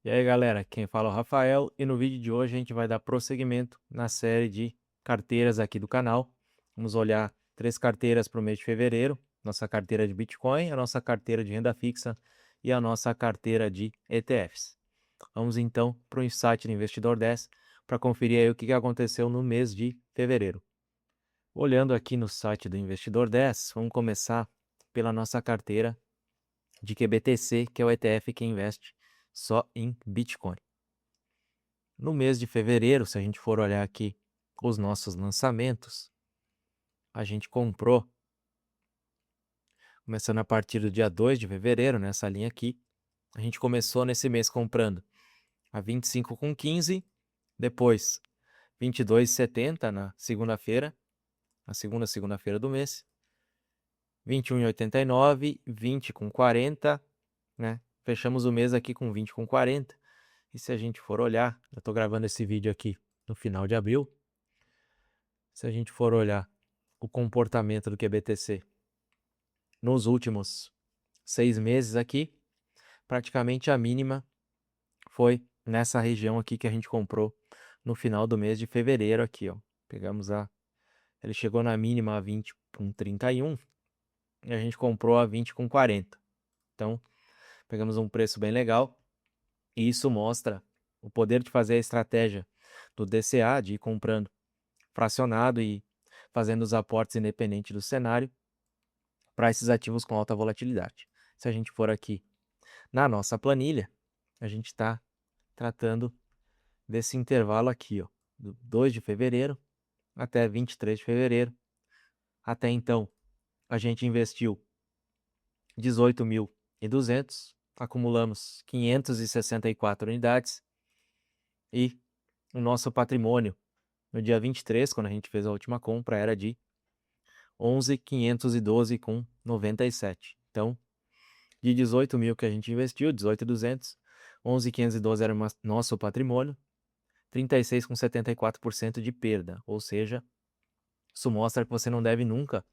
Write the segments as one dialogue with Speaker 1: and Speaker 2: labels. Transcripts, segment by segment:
Speaker 1: E aí, galera, quem fala é o Rafael e no vídeo de hoje a gente vai dar prosseguimento na série de carteiras aqui do canal. Vamos olhar 3 carteiras para o mês de fevereiro, nossa carteira de Bitcoin, a nossa carteira de renda fixa e a nossa carteira de ETFs. Vamos então para o insight do Investidor 10 para conferir aí o que aconteceu no mês de fevereiro. Olhando aqui no site do Investidor 10, vamos começar pela nossa carteira de QBTC, que é o ETF que investe só em Bitcoin. No mês de fevereiro, se a gente for olhar aqui os nossos lançamentos, a gente comprou, começando a partir do dia 2 de fevereiro, nessa linha aqui, a gente começou nesse mês comprando a 25,15, depois 22,70 na segunda-feira, a segunda-feira do mês, 21,89, 20,40, né? Fechamos o mês aqui com 20,40. E se a gente for olhar, eu estou gravando esse vídeo aqui no final de abril. Se a gente for olhar o comportamento do QBTC nos últimos 6 meses aqui, praticamente a mínima foi nessa região aqui que a gente comprou no final do mês de fevereiro aqui, ó. Ele chegou na mínima a 20,31 e a gente comprou a 20,40. Então, pegamos um preço bem legal e isso mostra o poder de fazer a estratégia do DCA, de ir comprando fracionado e fazendo os aportes independente do cenário para esses ativos com alta volatilidade. Se a gente for aqui na nossa planilha, a gente está tratando desse intervalo aqui, ó, do 2 de fevereiro até 23 de fevereiro. Até então, a gente investiu 18.200, acumulamos 564 unidades e o nosso patrimônio no dia 23, quando a gente fez a última compra, era de 11.512,97. Então, de 18 mil que a gente investiu, 18.200, 11.512 era o nosso patrimônio, 36,74% de perda. Ou seja, isso mostra que você não deve nunca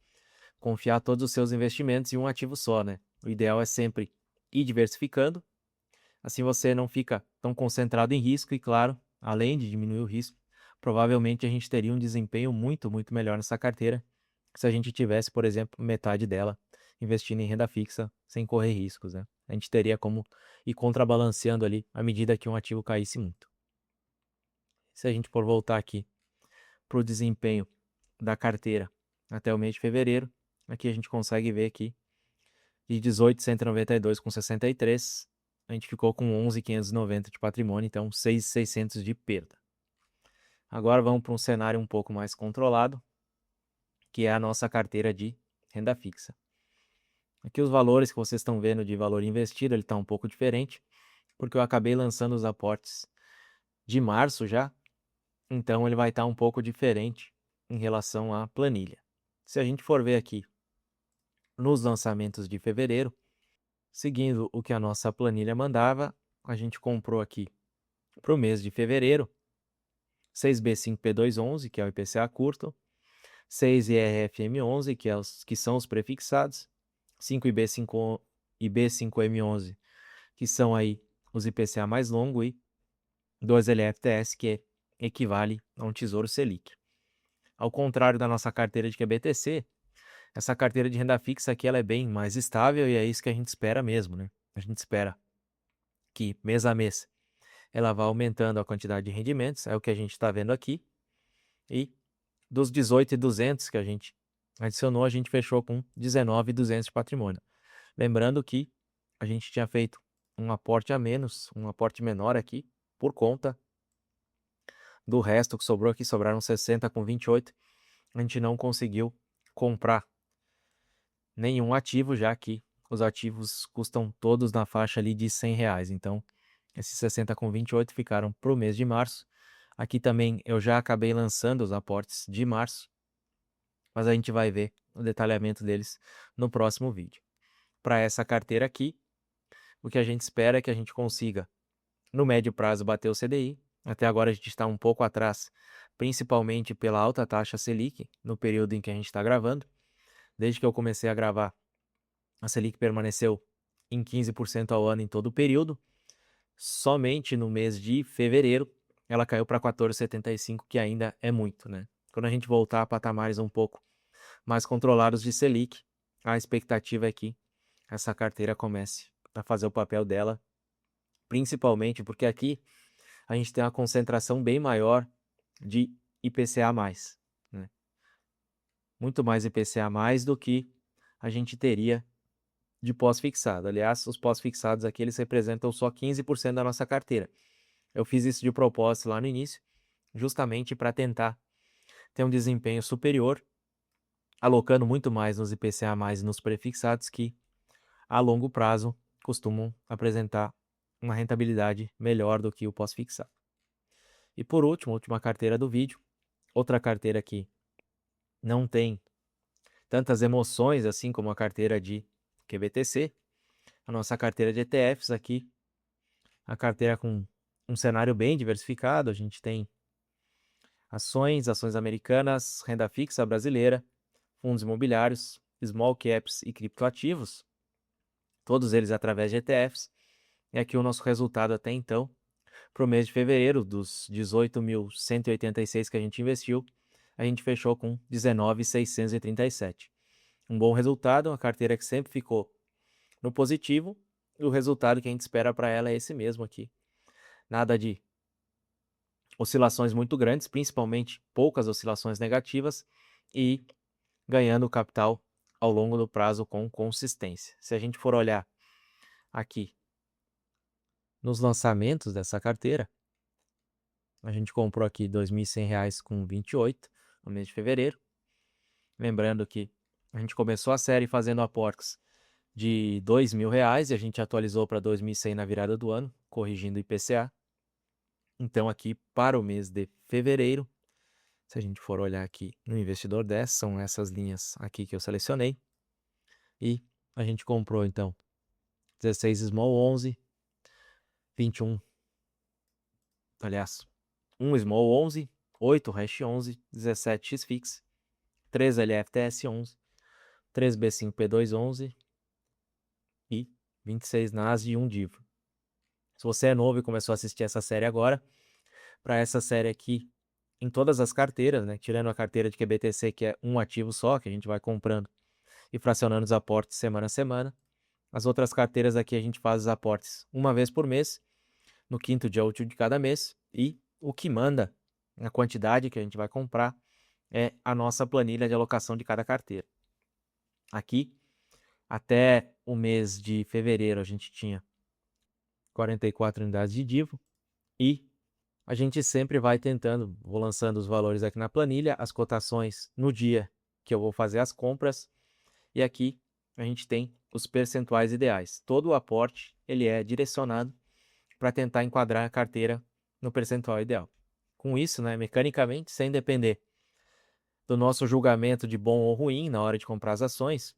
Speaker 1: confiar todos os seus investimentos em um ativo só, né? O ideal é sempre ir diversificando, assim você não fica tão concentrado em risco e, claro, além de diminuir o risco, provavelmente a gente teria um desempenho muito, muito melhor nessa carteira se a gente tivesse, por exemplo, metade dela investindo em renda fixa sem correr riscos, né? A gente teria como ir contrabalanceando ali à medida que um ativo caísse muito. Se a gente for voltar aqui para o desempenho da carteira até o mês de fevereiro, aqui a gente consegue ver que de 18.192,63, a gente ficou com 11.590 de patrimônio, então 6.600 de perda. Agora vamos para um cenário um pouco mais controlado, que é a nossa carteira de renda fixa. Aqui os valores que vocês estão vendo de valor investido, ele está um pouco diferente, porque eu acabei lançando os aportes de março já, então ele vai estar um pouco diferente em relação à planilha. Se a gente for ver aqui nos lançamentos de fevereiro, seguindo o que a nossa planilha mandava, a gente comprou aqui para o mês de fevereiro 6B5P211, que é o IPCA curto, 6IRFM11, que são os prefixados, 5IB5 e B5M11, que são aí os IPCA mais longo, e 2LFTS, que equivale a um Tesouro Selic. Ao contrário da nossa carteira de QBTC, essa carteira de renda fixa aqui ela é bem mais estável e é isso que a gente espera mesmo, né? A gente espera que mês a mês ela vá aumentando a quantidade de rendimentos, é o que a gente está vendo aqui, e dos 18.200 que a gente adicionou, a gente fechou com 19.200 de patrimônio. Lembrando que a gente tinha feito um aporte a menos, um aporte menor aqui, por conta do resto que sobrou aqui, sobraram 60 com 28, a gente não conseguiu comprar nenhum ativo, já que os ativos custam todos na faixa ali de R$ 100. Então, esses 60 com 28 ficaram para o mês de março. Aqui também eu já acabei lançando os aportes de março, mas a gente vai ver o detalhamento deles no próximo vídeo. Para essa carteira aqui, o que a gente espera é que a gente consiga, no médio prazo, bater o CDI. Até agora a gente está um pouco atrás, principalmente pela alta taxa Selic, no período em que a gente está gravando. Desde que eu comecei a gravar, a Selic permaneceu em 15% ao ano em todo o período. somente no mês de fevereiro ela caiu para 14,75, que ainda é muito, né? Quando a gente voltar a patamares um pouco mais controlados de Selic, a expectativa é que essa carteira comece a fazer o papel dela, principalmente porque aqui a gente tem uma concentração bem maior de IPCA+, né? Muito mais IPCA+, do que a gente teria de pós-fixado. Aliás, os pós-fixados aqui, eles representam só 15% da nossa carteira. Eu fiz isso de propósito lá no início, justamente para tentar ter um desempenho superior, alocando muito mais nos IPCA+, e nos prefixados, que a longo prazo costumam apresentar uma rentabilidade melhor do que o pós-fixado. E por último, última carteira do vídeo, outra carteira que não tem tantas emoções assim como a carteira de QBTC, a nossa carteira de ETFs aqui, a carteira com um cenário bem diversificado. A gente tem ações americanas, renda fixa brasileira, fundos imobiliários, small caps e criptoativos, todos eles através de ETFs. E aqui o nosso resultado até então, para o mês de fevereiro, dos 18.186 que a gente investiu, a gente fechou com 19.637. Um bom resultado, uma carteira que sempre ficou no positivo, e o resultado que a gente espera para ela é esse mesmo aqui. Nada de oscilações muito grandes, principalmente poucas oscilações negativas, e ganhando capital ao longo do prazo com consistência. Se a gente for olhar aqui nos lançamentos dessa carteira, a gente comprou aqui R$ 2.100 com 28 no mês de fevereiro. Lembrando que a gente começou a série fazendo aportes de R$ 2.000 e a gente atualizou para 2.100 na virada do ano, corrigindo o IPCA. Então aqui para o mês de fevereiro, se a gente for olhar aqui no Investidor 10, são essas linhas aqui que eu selecionei. E a gente comprou então 16 Small 11, 21, aliás, 1 Small 11, 8 Hash 11, 17 XFIX, 3 LFTS 11, 3 B5 P2 11 e 26 NAS e 1 Divo. Se você é novo e começou a assistir essa série agora, para essa série aqui, em todas as carteiras, né, tirando a carteira de QBTC, que é um ativo só, que a gente vai comprando e fracionando os aportes semana a semana, as outras carteiras aqui a gente faz os aportes uma vez por mês, no quinto dia útil de cada mês, e o que manda a quantidade que a gente vai comprar é a nossa planilha de alocação de cada carteira. Aqui, até o mês de fevereiro, a gente tinha 44 unidades de Divo, e a gente sempre vai tentando, vou lançando os valores aqui na planilha, as cotações no dia que eu vou fazer as compras, e aqui a gente tem os percentuais ideais. Todo o aporte ele é direcionado para tentar enquadrar a carteira no percentual ideal. Com isso, né, mecanicamente, sem depender do nosso julgamento de bom ou ruim na hora de comprar as ações,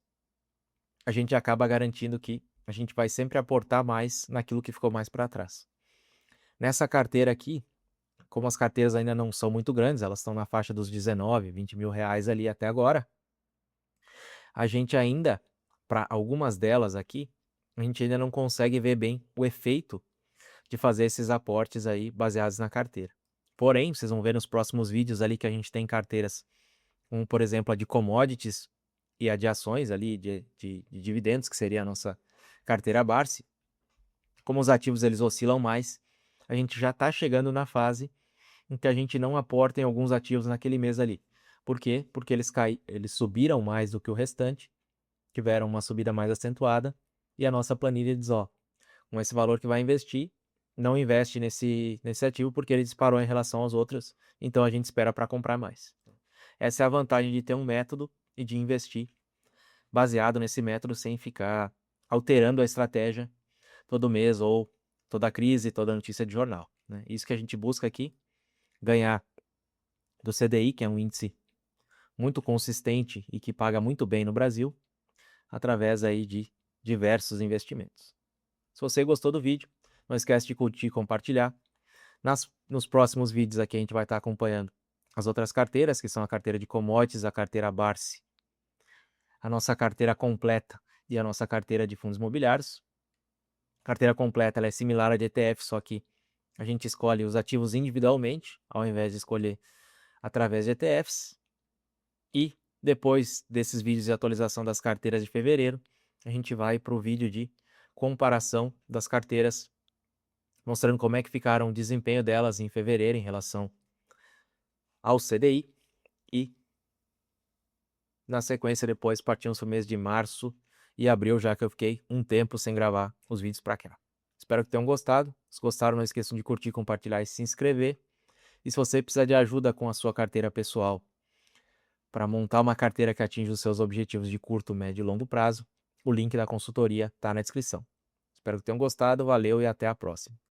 Speaker 1: a gente acaba garantindo que a gente vai sempre aportar mais naquilo que ficou mais para trás. Nessa carteira aqui, como as carteiras ainda não são muito grandes, elas estão na faixa dos 19, 20 mil reais ali até agora, a gente ainda, para algumas delas aqui, a gente ainda não consegue ver bem o efeito de fazer esses aportes aí baseados na carteira. Porém, vocês vão ver nos próximos vídeos ali que a gente tem carteiras, como por exemplo a de commodities e a de ações ali, de dividendos, que seria a nossa carteira Barsi. Como os ativos eles oscilam mais, a gente já está chegando na fase em que a gente não aporta em alguns ativos naquele mês ali. Por quê? Porque eles subiram mais do que o restante, tiveram uma subida mais acentuada, e a nossa planilha diz, ó, com esse valor que vai investir, não investe nesse ativo porque ele disparou em relação aos outros, então a gente espera para comprar mais. Essa é a vantagem de ter um método e de investir baseado nesse método sem ficar alterando a estratégia todo mês ou toda crise, toda notícia de jornal, né? Isso que a gente busca aqui, ganhar do CDI, que é um índice muito consistente e que paga muito bem no Brasil, através aí de diversos investimentos. Se você gostou do vídeo, não esquece de curtir e compartilhar. Nos próximos vídeos aqui a gente vai estar acompanhando as outras carteiras, que são a carteira de commodities, a carteira Barsi, a nossa carteira completa e a nossa carteira de fundos imobiliários. Carteira completa ela é similar à de ETF, só que a gente escolhe os ativos individualmente, ao invés de escolher através de ETFs. E depois desses vídeos de atualização das carteiras de fevereiro, a gente vai para o vídeo de comparação das carteiras, mostrando como é que ficaram o desempenho delas em fevereiro em relação ao CDI. E na sequência depois partimos para o mês de março e abril, já que eu fiquei um tempo sem gravar os vídeos para cá. Espero que tenham gostado. Se gostaram, não esqueçam de curtir, compartilhar e se inscrever. E se você precisar de ajuda com a sua carteira pessoal para montar uma carteira que atinja os seus objetivos de curto, médio e longo prazo, o link da consultoria está na descrição. Espero que tenham gostado, valeu e até a próxima.